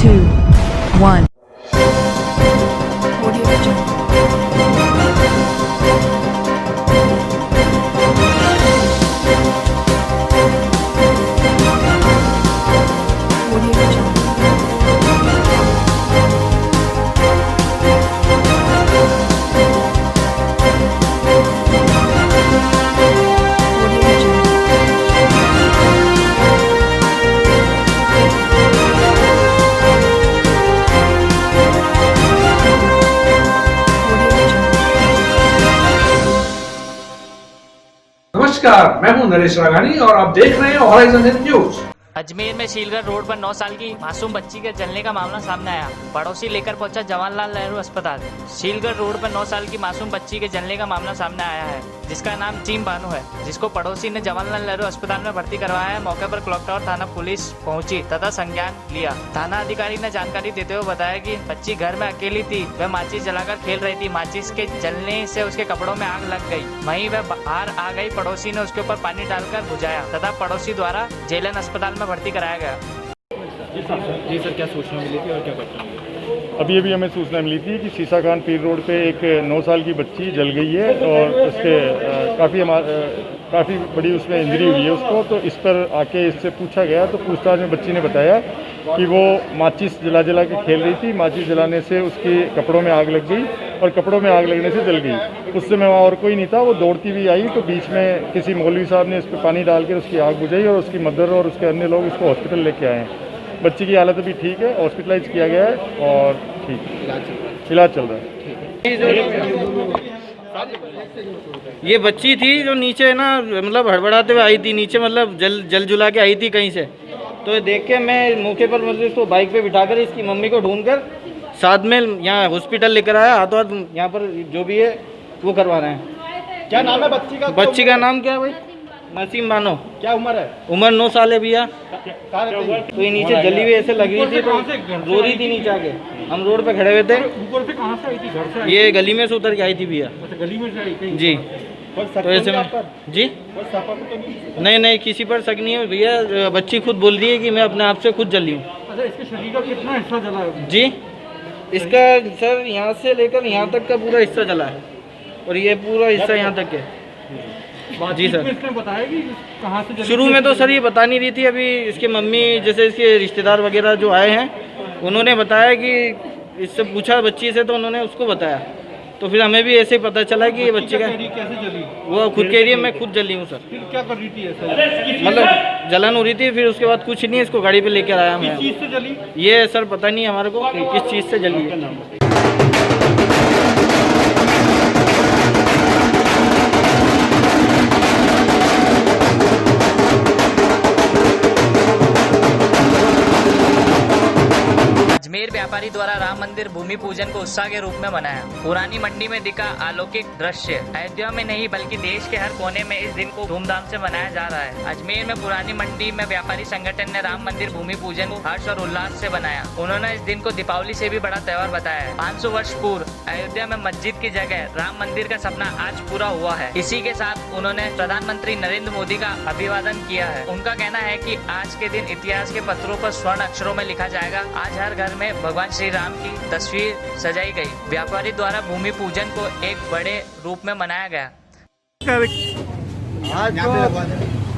2, 1. नमस्कार, मैं हूं नरेश राघानी और आप देख रहे हैं हॉराइजन न्यूज। अजमेर में शीलगढ़ रोड पर 9 साल की मासूम बच्ची के जलने का मामला सामने आया। पड़ोसी लेकर पहुंचा जवाहरलाल नेहरू अस्पताल। शीलगढ़ रोड पर 9 साल की मासूम बच्ची के जलने का मामला सामने आया है, जिसका नाम चीम बानो है, जिसको पड़ोसी ने जवाहरलाल नेहरू अस्पताल में भर्ती करवाया है। मौके पर क्लॉक टावर थाना पुलिस पहुंची तथा संज्ञान लिया। थाना अधिकारी ने जानकारी देते हुए बताया कि बच्ची घर में अकेली थी। वह माचिस जलाकर खेल रही थी। माचिस के जलने से उसके कपड़ों में आग लग गई। वहीं वह बाहर आ गई। पड़ोसी ने उसके ऊपर पानी डालकर बुझाया तथा पड़ोसी द्वारा जेलन अस्पताल में भर्ती कराया गया। जी सर, क्या सूचना मिली थी और क्या घटना हुई? अभी हमें सूचना मिली थी कि सीसा खान पीर रोड पे एक 9 साल की बच्ची जल गई है और उसके काफ़ी बड़ी उसमें इंजरी हुई है उसको। तो इस पर आके इससे पूछा गया तो पूछताछ में बच्ची ने बताया कि वो माचिस जला के खेल रही थी। माचिस जलाने से उसके कपड़ों में आग लग गई और कपड़ों में आग लगने से जल गई। उस समय वहाँ और कोई नहीं था। वो दौड़ती हुई आई तो बीच में किसी मौलवी साहब ने इस पर पानी डालकर उसकी आग बुझाई और उसकी मदर और उसके अन्य लोग उसको हॉस्पिटल लेके आए हैं। बच्ची की हालत अभी ठीक है, हॉस्पिटलाइज किया गया है और ठीक इलाज चल रहा है। ये बच्ची थी जो नीचे ना मतलब हड़बड़ाते हुए आई थी नीचे, मतलब जल जुला के आई थी कहीं से। तो देख के मैं मौके पर मतलब इसको बाइक पे बिठाकर इसकी मम्मी को ढूंढकर साथ में यहाँ हॉस्पिटल लेकर आया। हाथों हाथ यहाँ पर जो भी है वो करवा रहे हैं। क्या नाम है बच्ची का? बच्ची का नाम क्या है भाई? नसीम बानो। क्या उम्र है? उम्र 9 साल है भैया। तो ये नीचे जली हुई ऐसे लग रही थी तो रो रही थी नीचे आके। हम रोड पे खड़े हुए थे। ऊपर से कहाँ से आई थी? घर से? ये गली में से उतर के आई थी भैया। गली में से आई थी जी। तो ऐसे में जी नहीं किसी पर शक नहीं है भैया। बच्ची खुद बोल रही है कि मैं अपने आप से खुद जली हूँ। अच्छा, इसके शरीर का कितना हिस्सा जला है? जी, इसका सर यहाँ से लेकर यहाँ तक का पूरा हिस्सा जला है और ये पूरा हिस्सा यहाँ तक है। जी सर, इसने बताया कि कहाँ से जली? शुरू में तो सर ये बता नहीं रही थी। अभी इसके मम्मी जैसे इसके रिश्तेदार वगैरह जो आए हैं उन्होंने बताया कि इससे पूछा बच्ची से तो उन्होंने उसको बताया। तो फिर हमें भी ऐसे ही पता चला कि ये बच्ची का कैसे जली? वो खुद कह रही है मैं खुद जली हूँ सर। फिर क्या कर रही थी ऐसा? मतलब जलन हो रही थी। फिर उसके बाद कुछ नहीं, इसको गाड़ी पे लेकर आया मैं। किस चीज़ से जली? ये सर पता नहीं हमारे को किस चीज़ से जली है। अजमेर व्यापारी द्वारा राम मंदिर भूमि पूजन को उत्साह के रूप में मनाया। पुरानी मंडी में दिखा अलौकिक दृश्य। अयोध्या में नहीं बल्कि देश के हर कोने में इस दिन को धूमधाम से मनाया जा रहा है। अजमेर में पुरानी मंडी में व्यापारी संगठन ने राम मंदिर भूमि पूजन को हर्ष और उल्लास से बनाया। उन्होंने इस दिन को दीपावली से भी बड़ा त्योहार बताया है। 500 वर्ष पूर्व अयोध्या में मस्जिद की जगह राम मंदिर का सपना आज पूरा हुआ है। इसी के साथ उन्होंने प्रधानमंत्री नरेंद्र मोदी का अभिवादन किया है। उनका कहना है कि आज के दिन इतिहास के पत्रों पर स्वर्ण अक्षरों में लिखा जाएगा। आज हर घर में भगवान श्री राम की तस्वीर सजाई गई। व्यापारी द्वारा भूमि पूजन को एक बड़े रूप में मनाया गया।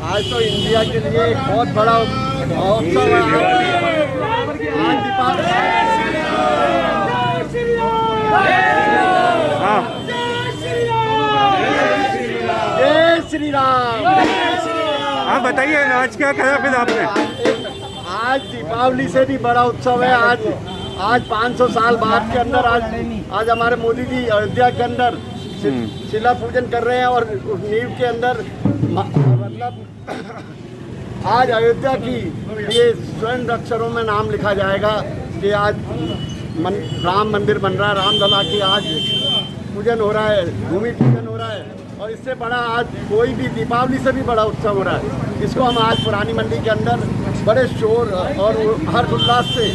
आज तो इंडिया के लिए एक बहुत बड़ा महोत्सव है। आज दीपावली। जय श्री राम। आप बताइए आज क्या करा फिर आपने? आज दीपावली से भी बड़ा उत्सव है। आज 500 साल बाद के अंदर आज हमारे मोदी जी अयोध्या के अंदर शिला पूजन कर रहे हैं और उस नींव के अंदर मतलब आज अयोध्या की ये स्वर्ण अक्षरों में नाम लिखा जाएगा कि आज राम मंदिर बन रहा है। रामलला की आज पूजन हो रहा है, भूमि पूजन हो रहा है। और इससे बड़ा आज कोई भी दीपावली से भी बड़ा उत्सव हो रहा है। इसको हम आज पुरानी मंडी के अंदर बड़े शोर और हर्ष उल्लास से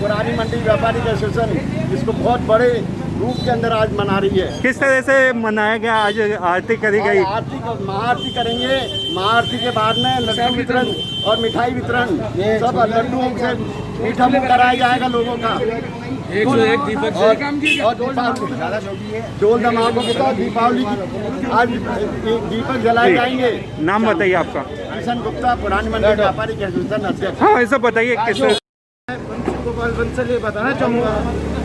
पुरानी मंडी व्यापारी एसोसिएशन इसको बहुत बड़े रूप के अंदर आज मना रही है। किस तरह से मनाया गया? आज आरती करी गई। आरती महाआरती करेंगे। महाआरती के बाद में लड्डू वितरण और मिठाई वितरण, सब लड्डुओं से मीठा मुँह कराया जाएगा लोगों का। एक दीपक और डोल धमाकों के साथ दीपावली की आज दीपक जलाए जाएंगे। नाम बताइए आपका। किशन गुप्ता, पुरानी मंडी व्यापारी एसोसिएशन अध्यक्ष। हाँ, ऐसा बताइए किस गोपाल बंसल ये बताना चाहूँगा,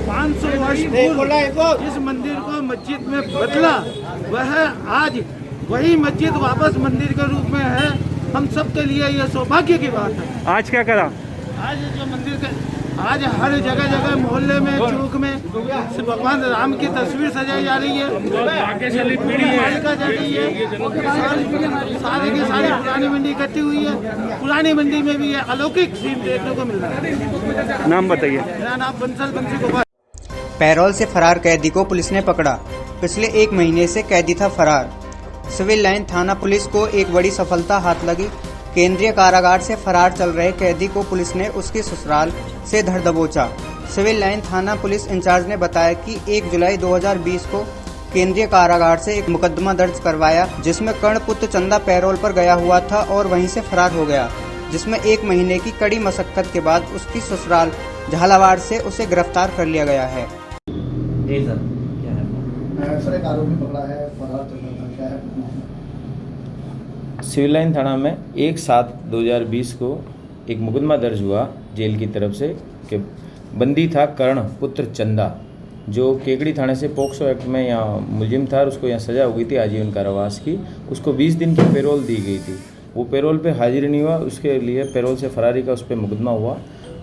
500 वर्ष पूर्व जिस मंदिर को मस्जिद में बदला, वह आज वही मस्जिद वापस मंदिर के रूप में है। हम सब के लिए यह सौभाग्य की बात है। आज क्या करा? आज जो मंदिर के आज हर जगह जगह मोहल्ले में, चौक में भगवान राम की तस्वीर सजाई जा रही है, मालिका जा रही है, सारी की सारी पुरानी मंडी इकट्ठी हुई है। पुरानी मंडी में भी ये अलौकिक सीन देखने को मिल रहा है। नाम बताइए। मेरा नाम बंसी गोपाल। पैरोल से फरार कैदी को पुलिस ने पकड़ा। पिछले 1 महीने से कैदी था फरार। सिविल लाइन थाना पुलिस को एक बड़ी सफलता हाथ लगी। केंद्रीय कारागार से फरार चल रहे कैदी को पुलिस ने उसके ससुराल से धर दबोचा। सिविल लाइन थाना पुलिस इंचार्ज ने बताया कि 1 जुलाई 2020 को केंद्रीय कारागार से एक मुकदमा दर्ज करवाया, जिसमें कर्णपुत्र चंदा पैरोल पर गया हुआ था और वहीं से फरार हो गया, जिसमें 1 महीने की कड़ी मशक्कत के बाद उसकी ससुराल झालावाड़ से उसे गिरफ्तार कर लिया गया है। जी सर, क्या है? सर, एक आरोपी पकड़ा है, फरार चल रहा था, क्या है? सिविल लाइन थाना में 1/7/2020 को एक मुकदमा दर्ज हुआ जेल की तरफ से कि बंदी था कर्ण पुत्र चंदा, जो केकड़ी थाने से पोक्सो एक्ट में यहाँ मुलजिम था और उसको यहाँ सज़ा हो गई थी आजीवन कारावास की। उसको 20 दिन की पेरोल दी गई थी। वो पेरोल पे हाजिर नहीं हुआ, उसके लिए पेरोल से फरारी का उस पर मुकदमा हुआ।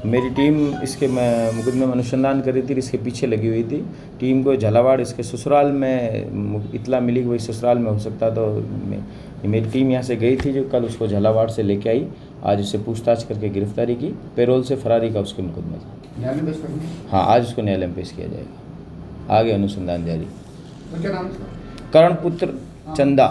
मेरी टीम इसके मुकदमे में अनुसंधान कर रही थी, इसके पीछे लगी हुई थी। टीम को झालावाड़ इसके ससुराल में इतला मिली कि वही ससुराल में हो सकता, तो मेरी टीम यहाँ से गई थी, जो कल उसको झालावाड़ से लेके आई। आज उसे पूछताछ करके गिरफ्तारी की। पेरोल से फरारी का उसके मुकदमा था। हाँ, आज उसको न्यायालय में पेश किया जाएगा। आगे अनुसंधान जारी। कर्णपुत्र चंदा।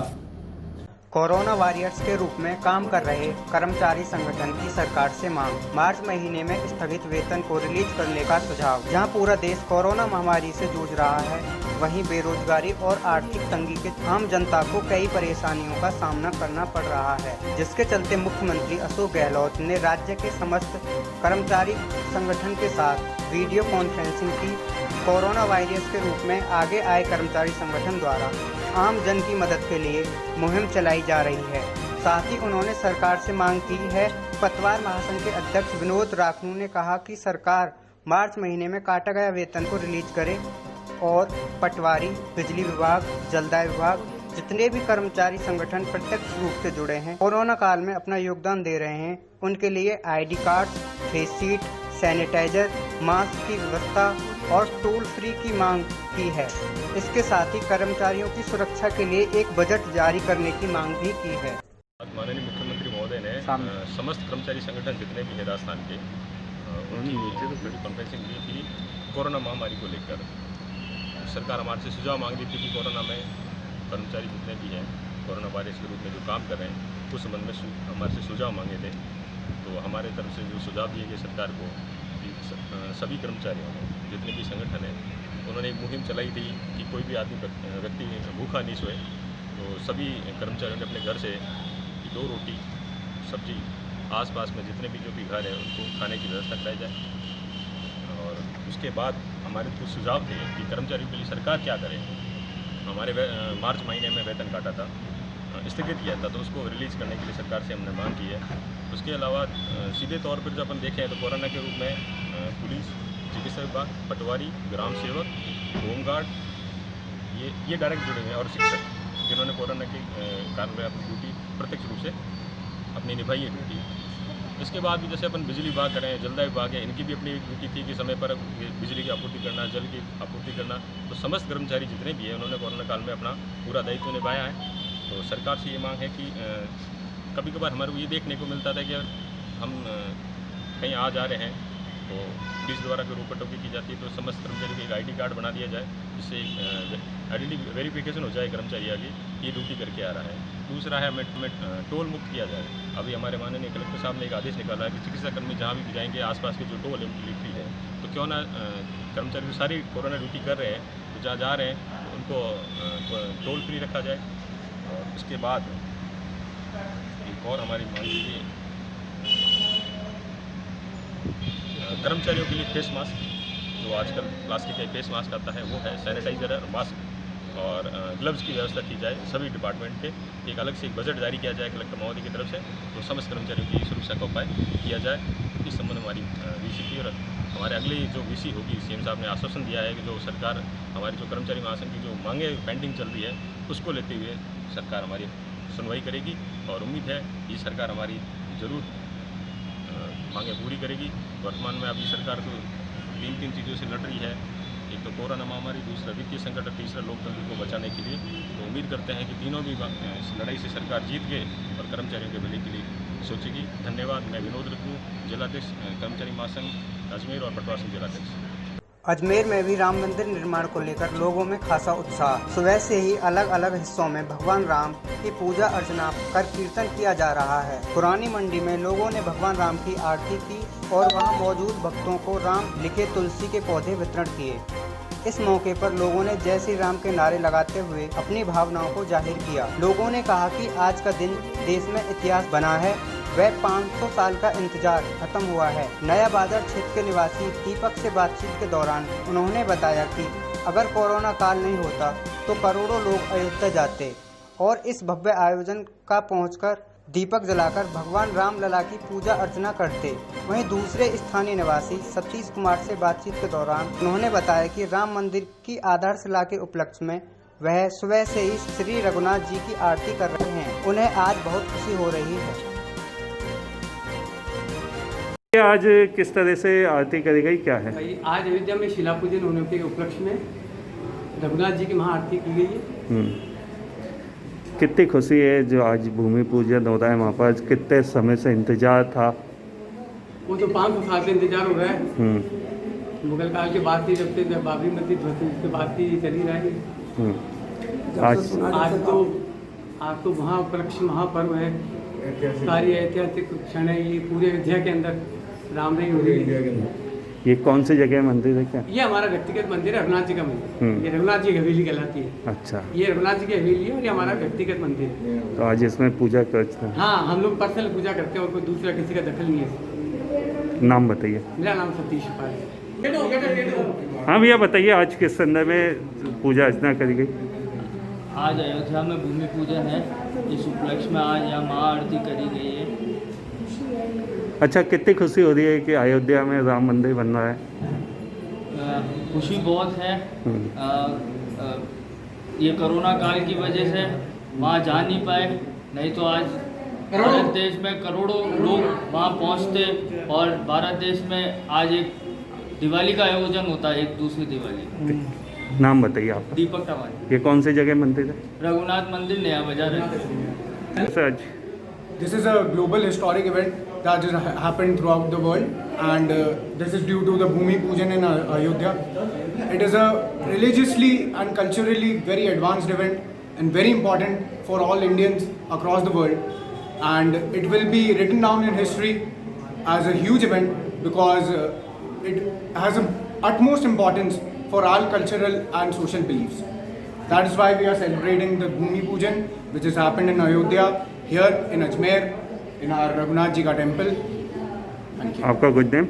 कोरोना वॉरियर्स के रूप में काम कर रहे कर्मचारी संगठन की सरकार से मांग। मार्च महीने में स्थगित वेतन को रिलीज करने का सुझाव। जहां पूरा देश कोरोना महामारी से जूझ रहा है, वहीं बेरोजगारी और आर्थिक तंगी के आम जनता को कई परेशानियों का सामना करना पड़ रहा है, जिसके चलते मुख्यमंत्री अशोक गहलोत ने राज्य के समस्त कर्मचारी संगठन के साथ वीडियो कॉन्फ्रेंसिंग की। कोरोना वायरस के रूप में आगे आए कर्मचारी संगठन द्वारा आम जन की मदद के लिए मुहिम चलाई जा रही है। साथ ही उन्होंने सरकार से मांग की है। पतवार महासंघ के अध्यक्ष विनोद राखनू ने कहा कि सरकार मार्च महीने में काटा गया वेतन को रिलीज करे और पटवारी, बिजली विभाग, जलदाय विभाग, जितने भी कर्मचारी संगठन प्रत्यक्ष रूप से जुड़े हैं, कोरोना काल में अपना योगदान दे रहे हैं, उनके लिए ID card, face sheet, sanitiser, mask की व्यवस्था और टोल फ्री की मांग की है। इसके साथ ही कर्मचारियों की सुरक्षा के लिए एक बजट जारी करने की मांग भी की है। माननीय मुख्यमंत्री महोदय ने समस्त कर्मचारी संगठन जितने भी है राजस्थान के, उनकी कॉन्फ्रेंसिंग की थी कोरोना महामारी को लेकर। सरकार हमारे से सुझाव मांग रही थी कि कोरोना में कर्मचारी जितने भी हैं कोरोना वायरस के रूप में जो काम कर रहे हैं, उस संबंध में हमारे से सुझाव मांगे थे। तो हमारे तरफ से जो सुझाव दिए गए सरकार को, सभी कर्मचारियों ने, जितने भी संगठन हैं, उन्होंने एक मुहिम चलाई थी कि कोई भी आदमी व्यक्ति भूखा नहीं सोए। तो सभी कर्मचारियों ने अपने घर से 2 रोटी सब्जी आसपास में जितने भी जो भी घर है उनको खाने की व्यवस्था कराई जाए। और उसके बाद हमारे कुछ सुझाव थे कि कर्मचारियों के लिए सरकार क्या करे। हमारे मार्च महीने में वेतन काटा था, स्थगित किया था, तो उसको रिलीज़ करने के लिए सरकार से हमने मांग की है। उसके अलावा सीधे तौर पर जब अपन देखें तो कोरोना के रूप में पुलिस, चिकित्सा विभाग, पटवारी, ग्राम सेवक, होमगार्ड, ये डायरेक्ट जुड़े हुए हैं, और शिक्षक जिन्होंने कोरोना के कारण में अपनी ड्यूटी प्रत्यक्ष रूप से अपनी निभाई है ड्यूटी। इसके बाद भी जैसे अपन बिजली विभाग करें, जलदाय विभाग है, इनकी भी अपनी ड्यूटी थी कि समय पर बिजली की आपूर्ति करना, जल की आपूर्ति करना। तो समस्त कर्मचारी जितने भी हैं उन्होंने कोरोना काल में अपना पूरा दायित्व निभाया है। तो सरकार से ये मांग है कि कभी कभार हमारे को ये देखने को मिलता था कि हम कहीं आ जा रहे हैं तो पुलिस द्वारा अगर रोका टोकी की जाती है, तो समस्त कर्मचारी को एक ID कार्ड बना दिया जाए, जिससे आइडेंटिटी वेरिफिकेशन हो जाए कर्मचारी आगे ये ड्यूटी करके आ रहा है। दूसरा है हमें टोल मुक्त किया जाए। अभी हमारे माननीय कलेक्टर साहब ने एक आदेश निकाला है कि चिकित्साकर्मी जहाँ भी जाएंगे आसपास के जो टोल है उनके लिए फ्री है। तो क्यों ना कर्मचारी जो सारी कोरोना ड्यूटी कर रहे हैं जहाँ जा रहे हैं उनको टोल फ्री रखा जाए। और उसके बाद एक और हमारी मांग थी कर्मचारियों के लिए फेस मास्क, जो आजकल प्लास्टिक का फेस मास्क आता है वो है, सैनिटाइजर है, मास्क और ग्लव्स की व्यवस्था की जाए सभी डिपार्टमेंट के। एक अलग से एक बजट जारी किया जाए कलेक्टर महोदय की तरफ से, तो समस्त कर्मचारियों की सुरक्षा का उपाय किया जाए। इस संबंध में हमारी वीसी थी और हमारे अगली जो वीसी होगी, सीएम साहब ने आश्वासन दिया है कि जो सरकार हमारी जो कर्मचारी महासंघ की जो मांगे पेंडिंग चल रही है उसको लेते हुए सरकार हमारी सुनवाई करेगी और उम्मीद है ये सरकार हमारी जरूर मांगे पूरी करेगी। वर्तमान में अभी सरकार तो तीन चीज़ों से लड़ रही है, एक तो कोरोना महामारी, दूसरा वित्तीय संकट और तीसरा लोकतंत्र को बचाने के लिए। तो उम्मीद करते हैं कि तीनों भी इस लड़ाई से सरकार जीत के और कर्मचारियों के भले के लिए सोचेगी। धन्यवाद। मैं विनोद रत्नू, जिलाध्यक्ष कर्मचारी महासंघ अजमेर और पटवा से जिलाध्यक्ष। अजमेर में भी राम मंदिर निर्माण को लेकर लोगों में खासा उत्साह। सुबह से ही अलग अलग हिस्सों में भगवान राम की पूजा अर्चना कर कीर्तन किया जा रहा है। पुरानी मंडी में लोगों ने भगवान राम की आरती की और वहां मौजूद भक्तों को राम लिखे तुलसी के पौधे वितरण किए। इस मौके पर लोगों ने जय श्री राम के नारे लगाते हुए अपनी भावनाओं को जाहिर किया। लोगों ने कहा कि आज का दिन देश में इतिहास बना है, वह 500 साल का इंतजार खत्म हुआ है। नया बाजार क्षेत्र के निवासी दीपक से बातचीत के दौरान उन्होंने बताया कि अगर कोरोना काल नहीं होता तो करोड़ों लोग अयोध्या जाते और इस भव्य आयोजन का पहुंचकर दीपक जलाकर भगवान राम लला की पूजा अर्चना करते। वहीं दूसरे स्थानीय निवासी सतीश कुमार से बातचीत के दौरान उन्होंने बताया कि राम मंदिर की आधारशिला के उपलक्ष्य में वह सुबह से ही श्री रघुनाथ जी की आरती कर रहे हैं। उन्हें आज बहुत खुशी हो रही है। आज किस तरह से आरती करी गई, क्या है? आज अयोध्या में शिला पूजन होने के उपलक्ष्य में रघुनाथ जी की महाआरती की गई है। कितनी खुशी है जो आज भूमि पूजन हो रहा है वहाँ पर, कितने समय से इंतजार था? वो तो 500 साल से इंतजार हो रहा है। मुगल काल के बाद से, जब से बाबरी मस्जिद ध्वस्त उसके बाद से चल ही रहा है। आज तो महापलक्ष्य महापर्व है, सारी ऐतिहासिक क्षण है ये पूरे अयोध्या के अंदर रामनवमी हो रही है। ये कौन सी जगह मंदिर है क्या? ये हमारा व्यक्तिगत मंदिर है, रघुनाथ जी का मंदिर। ये रघुनाथ जी की हवेली कहलाती है। अच्छा, ये रघुनाथ जी की हवेली है और ये हमारा व्यक्तिगत मंदिर है। तो आज इसमें पूजा करते हैं? हाँ, हम लोग पर्सनल पूजा करते हैं और कोई दूसरा किसी का दखल नहीं है। नाम बताइए। मेरा नाम सतीश है। हाँ भैया बताइए, आज किस संदर्भ में पूजा अर्चना करी गई? आज अयोध्या में भूमि पूजन है, इस उपलक्ष्य में आज यहाँ महाआरती करी गई है। अच्छा, कितनी खुशी हो रही है कि अयोध्या में राम मंदिर बन रहा है? खुशी बहुत है। ये कोरोना काल की वजह से वहाँ जा नहीं पाए, नहीं तो आज भारत देश में करोड़ों लोग वहाँ पहुँचते और भारत देश में आज एक दिवाली का आयोजन होता है, एक दूसरी दिवाली। नाम बताइए आपका। दीपक टवानी। ये कौन सी जगह मंदिर है? रघुनाथ मंदिर, नया बाजार है। Sir, This is a global historic event that has happened throughout the world, and this is due to the Bhumi Pujan in Ayodhya. It is a religiously and culturally very advanced event and very important for all Indians across the world, and it will be written down in history as a huge event because it has a utmost importance for all cultural and social beliefs. That is why we are celebrating the Bhumi Pujan, which has happened in Ayodhya, here in Ajmer, in our Raghunath Ji ka temple. Thank you. आपका good name?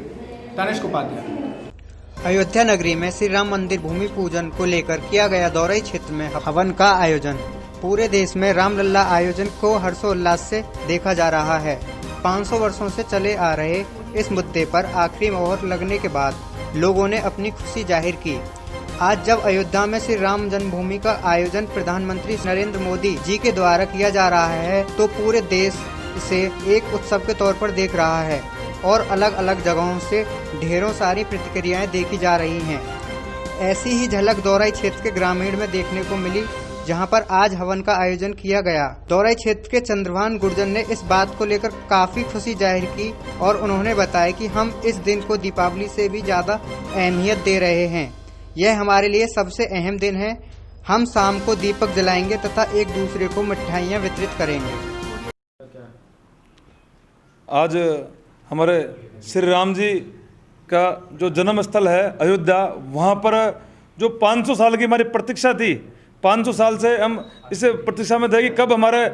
Tanishq Upadhyay. Ayodhya नगरी में श्री राम मंदिर भूमि पूजन को लेकर किया गया दौराई क्षेत्र में हवन का आयोजन। पूरे देश में रामलला आयोजन को हर्षोल्लास से देखा जा रहा है। 500 वर्षों से चले आ रहे इस मुद्दे पर आखिरी मोहर लगने के बाद लोगों ने अपनी खुशी जाहिर की। आज जब अयोध्या में श्री राम जन्मभूमि का आयोजन प्रधानमंत्री नरेंद्र मोदी जी के द्वारा किया जा रहा है, तो पूरे देश इसे एक उत्सव के तौर पर देख रहा है और अलग अलग जगहों से ढेरों सारी प्रतिक्रियाएं देखी जा रही हैं। ऐसी ही झलक दौराई क्षेत्र के ग्रामीण में देखने को मिली, जहां पर आज हवन का आयोजन किया गया। दौराई क्षेत्र के चंद्रभान गुर्जर ने इस बात को लेकर काफी खुशी जाहिर की और उन्होंने बताया कि हम इस दिन को दीपावली से भी ज्यादा अहमियत दे रहे हैं। यह हमारे लिए सबसे अहम दिन है। हम शाम को दीपक जलाएंगे तथा एक दूसरे को मिठाइयाँ वितरित करेंगे। आज हमारे श्री राम जी का जो जन्म स्थल है अयोध्या, वहाँ पर जो 500 साल की हमारी प्रतीक्षा थी, 500 साल से हम इस प्रतीक्षा में थे कि कब हमारे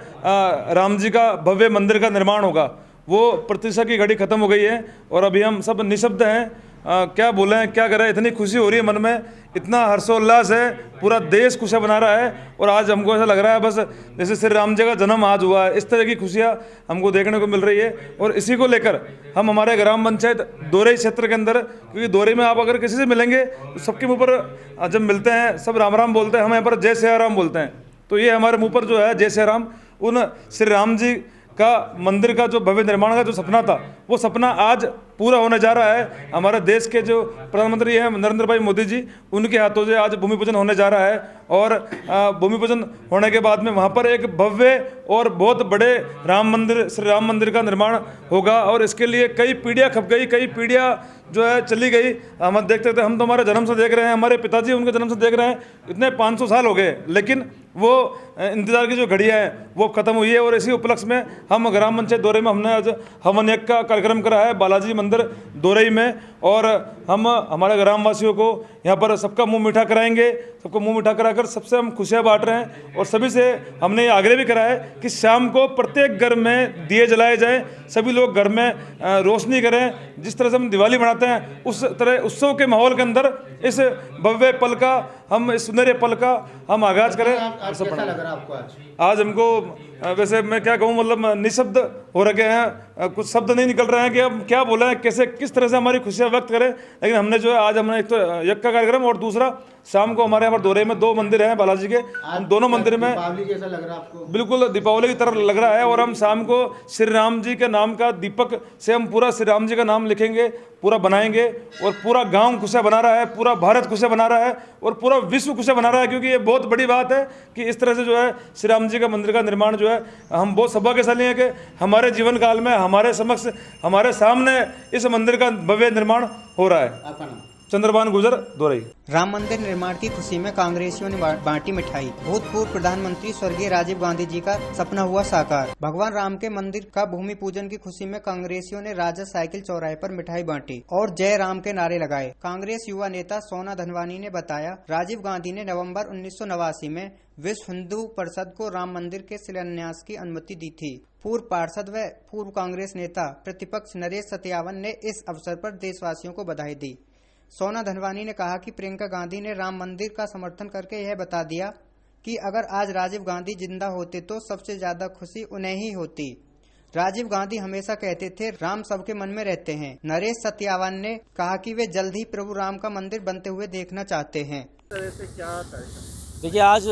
राम जी का भव्य मंदिर का निर्माण होगा। वो प्रतीक्षा की घड़ी खत्म हो गई है और अभी हम सब निशब्द हैं। क्या बोलें, क्या करें, इतनी खुशी हो रही है मन में, इतना हर्षोल्लास है, पूरा देश खुशियाँ बना रहा है। और आज हमको ऐसा लग रहा है बस जैसे श्री राम जी का जन्म आज हुआ है, इस तरह की खुशियाँ हमको देखने को मिल रही है। और इसी को लेकर हम हमारे ग्राम पंचायत दोरई क्षेत्र के अंदर, क्योंकि दोरई में आप अगर किसी से मिलेंगे तो सबके मुँह पर जब मिलते हैं सब राम राम बोलते हैं, हम यहाँ पर जय सिया राम बोलते हैं। तो ये हमारे मुँह पर जो है जय सिया राम, उन श्री राम जी का मंदिर का जो भव्य निर्माण का जो सपना था, वो सपना आज पूरा होने जा रहा है। हमारे देश के जो प्रधानमंत्री हैं नरेंद्र भाई मोदी जी, उनके हाथों से आज भूमि पूजन होने जा रहा है। और भूमि पूजन होने के बाद में वहाँ पर एक भव्य और बहुत बड़े राम मंदिर, श्री राम मंदिर का निर्माण होगा। और इसके लिए कई पीढ़ियाँ खप गई, कई पीढ़ियाँ जो है चली गई। हम देखते थे, हम तो हमारे जन्म से देख रहे हैं, हमारे पिताजी उनके जन्म से देख रहे हैं, इतने 500 साल हो गए, लेकिन वो इंतज़ार की जो घड़ियाँ हैं वो ख़त्म हुई है। और इसी उपलक्ष्य में हम ग्राम पंचायत दोरई में हमने आज हवन यज्ञ का कार्यक्रम करा है बालाजी मंदिर दोरई में। और हम हमारे ग्रामवासियों को यहाँ पर सबका मुंह मीठा कराएंगे, सबको मुंह मीठा कराकर सबसे हम खुशियाँ बांट रहे हैं। और सभी से हमने ये आग्रह भी करा है कि शाम को प्रत्येक घर में दिए जलाए जाएं, सभी लोग घर में रोशनी करें। जिस तरह से हम दिवाली मनाते हैं उस तरह उत्सव के माहौल के अंदर इस भव्य पल का, हम इस सुनहरे पल का हम आगाज करें। कैसा लग रहा है आपको आज हमको वैसे मैं क्या कहूँ, मतलब निशब्द हो रखे हैं, कुछ शब्द नहीं निकल रहे हैं कि अब क्या बोला है, कैसे किस तरह से हमारी खुशियाँ व्यक्त करें। लेकिन हमने जो है आज हमने एक तो यज्ञ का कार्यक्रम और दूसरा शाम को हमारे यहाँ पर दोरई में 2 मंदिर हैं बालाजी के, हम दोनों मंदिर में दीपावली जैसा लग रहा है आपको? बिल्कुल दीपावली की तरह लग रहा है। और हम शाम को श्री राम जी के नाम का दीपक से हम पूरा श्री राम जी का नाम लिखेंगे, पूरा बनाएंगे। और पूरा गांव खुशियाँ बना रहा है, पूरा भारत खुशियाँ बना रहा है और पूरा विश्व खुशियाँ बना रहा है। क्योंकि ये बहुत बड़ी बात है कि इस तरह से जो है श्री राम जी का मंदिर का निर्माण जो है, हम बहुत सौभाग्यशाली हैं कि हमारे जीवन काल में हमारे समक्ष, हमारे सामने इस मंदिर का भव्य निर्माण हो रहा है। चंद्रभान गुजर, दोरई। राम मंदिर निर्माण की खुशी में कांग्रेसियों ने बांटी मिठाई। भूतपूर्व प्रधानमंत्री स्वर्गीय राजीव गांधी जी का सपना हुआ साकार। भगवान राम के मंदिर का भूमि पूजन की खुशी में कांग्रेसियों ने राजा साइकिल चौराहे पर मिठाई बांटी और जय राम के नारे लगाए। कांग्रेस युवा नेता सोना धनवानी ने बताया, राजीव गांधी ने नवम्बर 1989 में विश्व हिंदू परिषद को राम मंदिर के शिलान्यास की अनुमति दी थी। पूर्व पार्षद व पूर्व कांग्रेस नेता प्रतिपक्ष नरेश सत्यावन ने इस अवसर पर देशवासियों को बधाई दी। सोना धनवानी ने कहा कि प्रियंका गांधी ने राम मंदिर का समर्थन करके यह बता दिया कि अगर आज राजीव गांधी जिंदा होते तो सबसे ज्यादा खुशी उन्हें ही होती। राजीव गांधी हमेशा कहते थे, राम सबके मन में रहते हैं। नरेश सत्यावन ने कहा कि वे जल्द ही प्रभु राम का मंदिर बनते हुए देखना चाहते हैं। देखिए, आज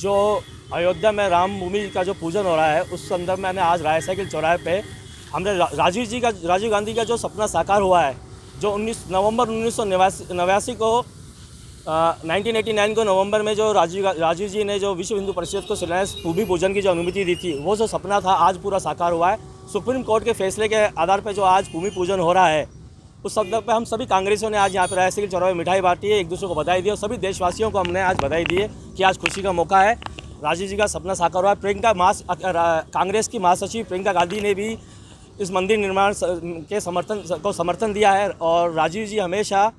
जो अयोध्या में राम भूमि का जो पूजन हो रहा है, उस संदर्भ में आज राय साइकिल चौराहे पे हमने राजीव गांधी का जो सपना साकार हुआ है, जो 19 नवंबर 1989 को 1989 को नवंबर में जो राजीव जी ने जो विश्व हिंदू परिषद को शिलान्यास भूमि पूजन की जो अनुमति दी थी, वो जो सपना था आज पूरा साकार हुआ है। सुप्रीम कोर्ट के फैसले के आधार पर जो आज भूमि पूजन हो रहा है, उस संदर्भ पे हम सभी कांग्रेसियों ने आज यहाँ पर राय साइकिल चौराहे में मिठाई बांटी है, एक दूसरे को बधाई दी और सभी देशवासियों को हमने आज बधाई दी है कि आज खुशी का मौका है। राजीव जी का सपना साकार हुआ है। कांग्रेस की महासचिव प्रियंका गांधी ने भी इस मंदिर निर्माण के समर्थन दिया है। और राजीव जी हमेशा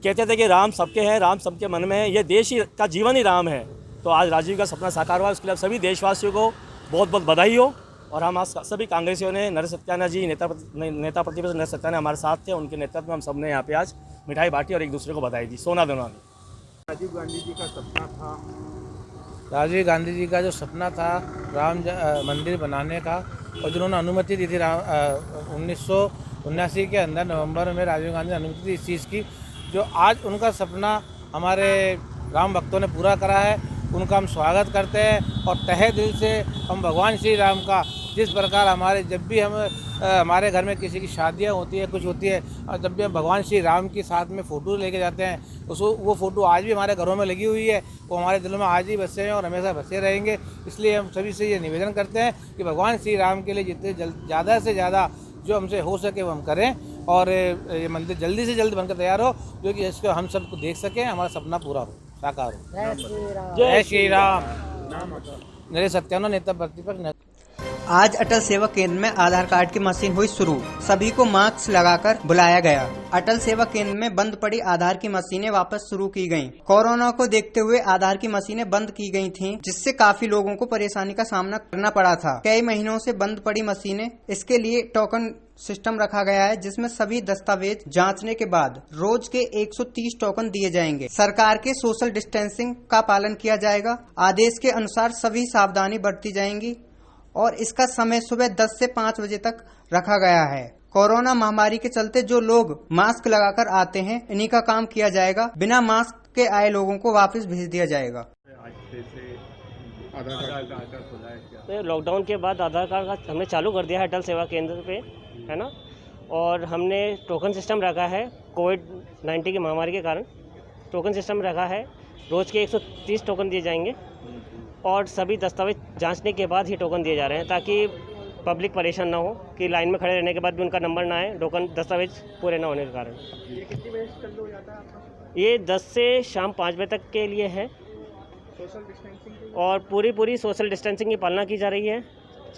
कहते थे कि राम सबके हैं, राम सबके मन में है, ये देश ही का जीवन ही राम है। तो आज राजीव का सपना साकार हुआ, उसके लिए सभी देशवासियों को बहुत बहुत बधाई हो। और हम आज सभी कांग्रेसियों ने, नरेश सत्याना जी नेता प्रतिपक्ष नरेश सत्याना हमारे साथ थे, उनके नेतृत्व में हम सब ने यहाँ पे आज मिठाई बांटी और एक दूसरे को बधाई दी। सोना धनवानी। राजीव गांधी जी का सपना था, राजीव गांधी जी का जो सपना था राम मंदिर बनाने का, और जिन्होंने अनुमति दी थी 1979 के अंदर नवंबर में राजीव गांधी ने अनुमति दी इस चीज़ की, जो आज उनका सपना हमारे राम भक्तों ने पूरा करा है, उनका हम स्वागत करते हैं। और तहे दिल से हम भगवान श्री राम का, जिस प्रकार हमारे जब भी हमारे घर में किसी की शादियां होती है, कुछ होती है, और जब भी हम भगवान श्री राम के साथ में फ़ोटो लेके जाते हैं, वो फ़ोटो आज भी हमारे घरों में लगी हुई है, वो हमारे दिलों में आज ही बसे हैं और हमेशा बसे रहेंगे। इसलिए हम सभी से ये निवेदन करते हैं कि भगवान श्री राम के लिए जितने ज़्यादा से ज़्यादा जो हमसे हो सके वो हम करें और ये मंदिर जल्दी से जल्दी बनकर तैयार हो, जो कि इसको हम सबको देख सकें, हमारा सपना पूरा हो, साकार हो। जय श्री राम। नरेश सत्याना, नेता प्रतिपक्ष। आज अटल सेवा केंद्र में आधार कार्ड की मशीन हुई शुरू, सभी को मास्क लगाकर बुलाया गया। अटल सेवा केंद्र में बंद पड़ी आधार की मशीनें वापस शुरू की गयीं। कोरोना को देखते हुए आधार की मशीनें बंद की गई थीं, जिससे काफी लोगों को परेशानी का सामना करना पड़ा था। कई महीनों से बंद पड़ी मशीनें, इसके लिए टोकन सिस्टम रखा गया है, जिसमें सभी दस्तावेज जांचने के बाद रोज के 130 टोकन दिए जाएंगे। सरकार के सोशल डिस्टेंसिंग का पालन किया जाएगा। आदेश के अनुसार सभी सावधानी बरती जाएंगी और इसका समय सुबह 10 से 5 बजे तक रखा गया है। कोरोना महामारी के चलते जो लोग मास्क लगाकर आते हैं, इन्हीं का काम किया जाएगा। बिना मास्क के आए लोगों को वापस भेज दिया जाएगा। तो लॉकडाउन के बाद आधार कार्ड का हमने चालू कर दिया है अटल सेवा केंद्र पे, है ना। और हमने टोकन सिस्टम रखा है। कोविड-19 की महामारी के कारण टोकन सिस्टम रखा है। रोज़ के 130 टोकन दिए जाएंगे और सभी दस्तावेज जांचने के बाद ही टोकन दिए जा रहे हैं, ताकि पब्लिक परेशान ना हो कि लाइन में खड़े रहने के बाद भी उनका नंबर ना आए, टोकन दस्तावेज पूरे ना होने के कारण। ये कितनी बजे से चालू हो जाता है आपका? ये 10 से शाम 5 बजे तक के लिए है। सोशल डिस्टेंसिंग और पूरी सोशल डिस्टेंसिंग की पालना की जा रही है।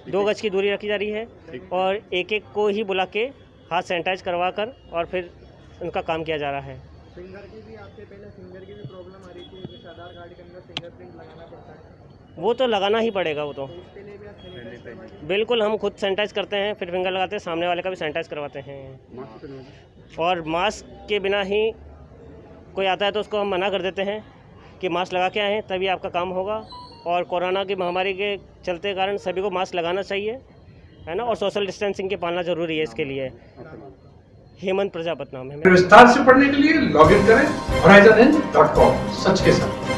2 गज की दूरी रखी जा रही है और एक को ही बुला के हाथ सैनिटाइज करवा कर और फिर उनका काम किया जा रहा है। फिंगर की भी आपसे पहले फिंगर की भी प्रॉब्लम आ रही थी, जैसे आधार कार्ड के अंदर फिंगरप्रिंट लगाना पड़ता है, वो तो लगाना ही पड़ेगा। वो तो उसके लिए भी आप सैनिटाइज करवाइए। बिल्कुल, हम खुद सैनिटाइज करते हैं, फिर फिंगर लगाते हैं, सामने वाले का भी सैनिटाइज करवाते हैं। और मास्क के बिना ही कोई आता है तो उसको हम मना कर देते हैं कि मास्क लगा के आए हैं तभी आपका काम होगा। और कोरोना की महामारी के चलते कारण सभी को मास्क लगाना चाहिए, है ना। और सोशल डिस्टेंसिंग की पालना जरूरी है इसके लिए। हेमंत प्रजापति नाम है। विस्तार से पढ़ने के लिए लॉग इन करें horizonn.com। सच के साथ।